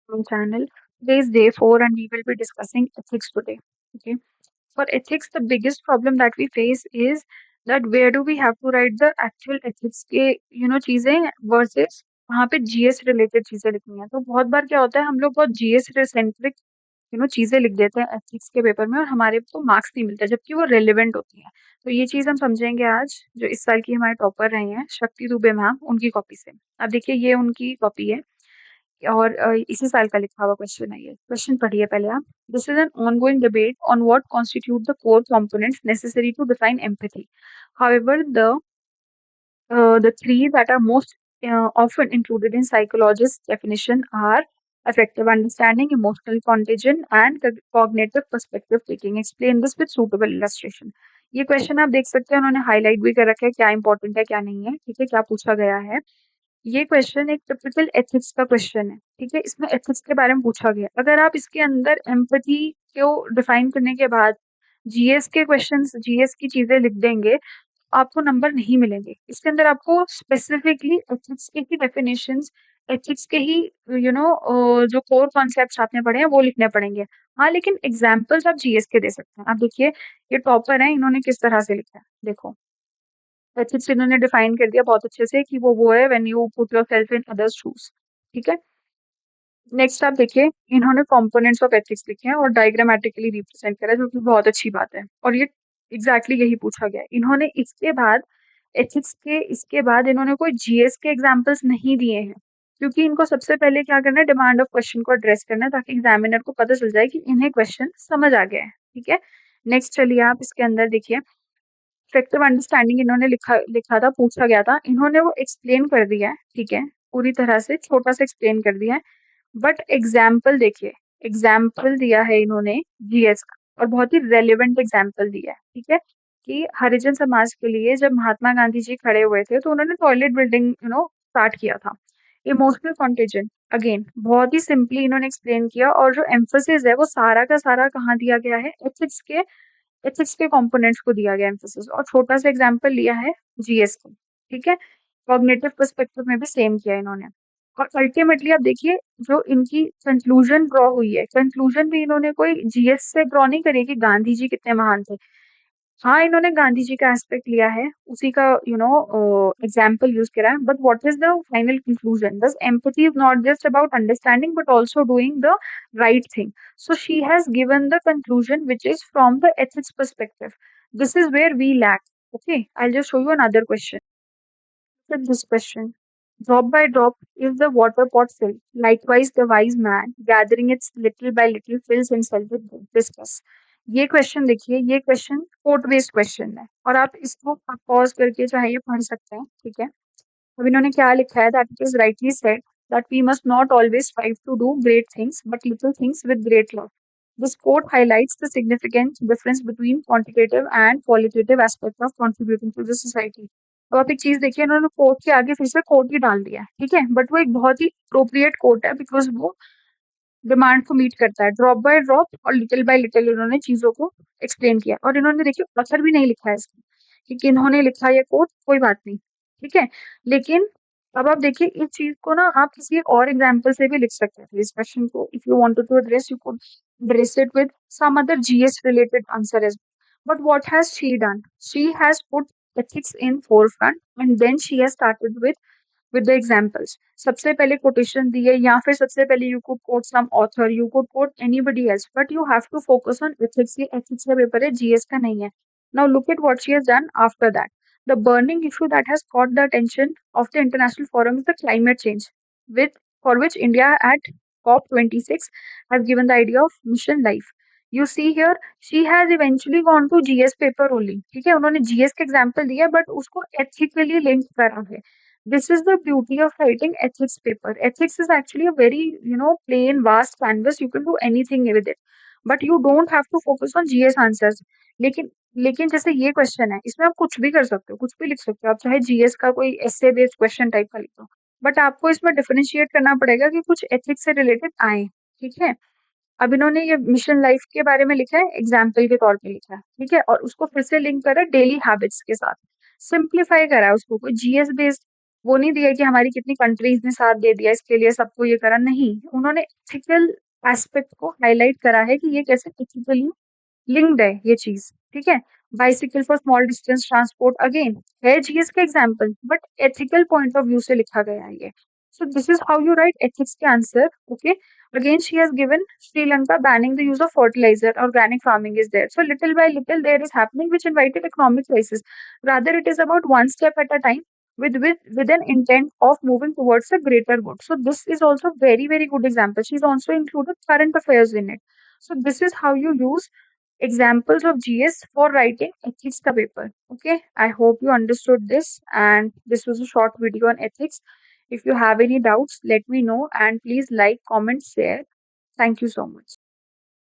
channel. Today is day 4 and we will be discussing ethics today. Okay. For ethics, the biggest problem that we face is that where do we have to write the actual ethics के चीजें versus वहाँ पे GS related चीजें लिखनी है। तो बहुत बार क्या होता है हम लोग बहुत जीएस सेंट्रिक चीजें लिख देते हैं एथिक्स के पेपर में और हमारे को मार्क्स नहीं मिलता जबकि वो रेलेवेंट होती है। तो ये चीज हम समझेंगे आज जो इस साल की हमारे टॉपर रहे हैं शक्ति दुबे मैम उनकी कॉपी से। अब देखिए ये उनकी कॉपी है और इसी साल का लिखा हुआ क्वेश्चन है ये। क्वेश्चन पढ़िए पहले आप। This is an ongoing debate on what constitute the core components necessary to define empathy. However, the three that are most often included in psychologists' definition are affective understanding, emotional contagion, and cognitive perspective taking. Explain this with suitable illustration. ये question आप देख सकते हैं उन्होंने highlight भी कर रखा है क्या इंपॉर्टेंट है क्या नहीं है, ठीक है, क्या पूछा गया है। ये क्वेश्चन एक टिपिकल एथिक्स का क्वेश्चन है, ठीक है, इसमें एथिक्स के बारे में पूछा गया। अगर आप इसके अंदर एम्पैथी को डिफाइन करने के बाद जीएस के क्वेश्चंस जीएस की चीजें लिख देंगे आपको नंबर नहीं मिलेंगे। इसके अंदर आपको स्पेसिफिकली एथिक्स के ही डेफिनेशंस एथिक्स के ही जो कोर कॉन्सेप्ट्स आपने पढ़े हैं वो लिखने पड़ेंगे। हाँ लेकिन एग्जाम्पल्स आप जीएस के दे सकते हैं। आप देखिए ये टॉपर है इन्होंने किस तरह से लिखा है, देखो एथिक्स इन्होंने डिफाइन कर दिया बहुत अच्छे से कि वो है when you put yourself in others shoes, ठीक है। नेक्स्ट आप देखिए इन्होंने कंपोनेंट्स ऑफ एथिक्स लिखे हैं और डायग्रामेटिकली रिप्रेजेंट करा है जो कि बहुत अच्छी बात है और ये एग्जैक्टली यही पूछा गया है। इन्होंने इसके बाद एथिक्स के इसके बाद इन्होंने कोई जीएस के एग्जांपल्स नहीं दिए हैं क्योंकि इनको सबसे पहले क्या करना है डिमांड ऑफ क्वेश्चन को एड्रेस करना है ताकि एग्जामिनर को पता चल जाए कि इन्हें क्वेश्चन समझ आ गया है, ठीक है। नेक्स्ट चलिए आप इसके अंदर देखिए इफेक्टिव अंडरस्टैंडिंग इन्होंने लिखा लिखा था पूछा गया था इन्होंने वो एक्सप्लेन कर दिया है, ठीक है, पूरी तरह से छोटा सा एक्सप्लेन कर दिया है। बट एग्जाम्पल देखिए एग्जाम्पल दिया है इन्होंने जीएस का और बहुत ही रेलिवेंट एग्जाम्पल दिया है, ठीक है, कि हरिजन समाज के लिए जब महात्मा गांधी जी खड़े हुए थे तो उन्होंने टॉयलेट बिल्डिंग स्टार्ट किया था। इमोशनल कॉन्टेजन अगेन बहुत ही सिंपली इन्होंने एक्सप्लेन किया और जो एम्फोसिस है वो सारा का सारा कहाँ दिया गया है एथिक्स के कंपोनेंट्स को दिया गया एम्फोसिस और छोटा सा एग्जाम्पल लिया है जीएस को, ठीक है। कॉग्निटिव पर्सपेक्टिव में भी सेम किया इन्होंने और अल्टीमेटली आप देखिए जो इनकी कंक्लूजन ड्रॉ हुई है कंक्लूजन भी इन्होंने कोई जीएस से ड्रॉ नहीं करी कि गांधी जी कितने महान थे। हाँ इन्होंने गांधी जी का एस्पेक्ट लिया है उसी का एग्जाम्पल यूज करा है but what is the final conclusion thus empathy is not just about understanding but also doing the right thing. So she has given the conclusion which is from the ethics perspective. This is where we lack. Okay, I'll just show you another question. Look at this question. Drop by drop is the water pot filled. Likewise, the wise man, gathering it little by little, fills himself with discuss. ये question देखिए ये question coat based question है और आप इसको pause करके चाहे ये पढ़ सकते हैं, ठीक है। अब इन्होंने क्या लिखा है that it is rightly said that we must not always strive to do great things but little things with great love. This quote highlights the significant difference between quantitative and qualitative aspects of contributing to the society. अब आप एक चीज देखिए इन्होंने coat के आगे फिर से कोट ही डाल दिया है, ठीक है, बट वो एक बहुत ही अप्रोप्रिएट कोट है बिकॉज वो डिमांड को मीट करता है। ड्रॉप बाय ड्रॉप और लिटिल बाय लिटिल इन्होंने चीजों को एक्सप्लेन किया और इन्होंने देखिए ऑथर भी नहीं लिखा है इसमें कि किन्होंने लिखा ये कोट, कोई बात नहीं, ठीक है। लेकिन अब आप देखिए इस चीज को ना आप किसी एक और एग्जाम्पल से भी लिख सकते थे इस क्वेश्चन को। If you wanted to address you could address it with some other GS related answer as but what has she done she has put ethics in forefront and then she has started with the examples. सबसे पहले quotation दी है या फिर सबसे पहले you could quote some author, you could quote anybody else, but you have to focus on ethics. ये ethics का paper है, GS का नहीं है। Now look at what she has done after that. The burning issue that has caught the attention of the international forum is the climate change, with for which India at COP26 has given the idea of mission life. You see here, she has eventually gone to GS paper only. ठीक है, उन्होंने GS का example दिया but उसको ethically link करा है। This is the beauty of writing ethics paper. Ethics is actually a very plain vast canvas, you can do anything with it but you don't have to focus on GS answers. लेकिन लेकिन जैसे ये question है इसमें आप कुछ भी कर सकते हो, कुछ भी लिख सकते हो, आप चाहे जीएस का कोई एसे बेस्ड क्वेश्चन टाइप का लिखो बट आपको इसमें डिफरेंशिएट करना पड़ेगा कि कुछ एथिक्स से रिलेटेड आए, ठीक है। अब इन्होंने ये मिशन लाइफ के बारे में लिखा है एग्जाम्पल के तौर पे लिखा है, ठीक है, और उसको फिर से लिंक करा डेली हैबिट्स के साथ, सिंप्लीफाई करा है उसको, कोई जीएस बेस्ड वो नहीं दिया कि हमारी कितनी कंट्रीज ने साथ दे दिया इसके लिए, सबको ये करा, नहीं, उन्होंने एथिकल एस्पेक्ट को हाईलाइट करा है कि ये कैसे एथिकली लिंक्ड है ये चीज, ठीक है। Bicycle for small distance transport again है जीएस का example, but ethical point of view से लिखा गया है ये। So this is how you write ethics के answer, okay. Again she has given Sri Lanka banning the use of fertilizer, organic farming is there, so little by little there is happening which invited economic crisis. Rather it is about one step at a time with an intent of moving towards a greater good. So this is also very very good example. She's also included current affairs in it. So this is how you use examples of GS for writing ethics ka paper. Okay, I hope you understood this, and this was a short video on ethics. If you have any doubts, let me know, and please like, comment, share. Thank you so much.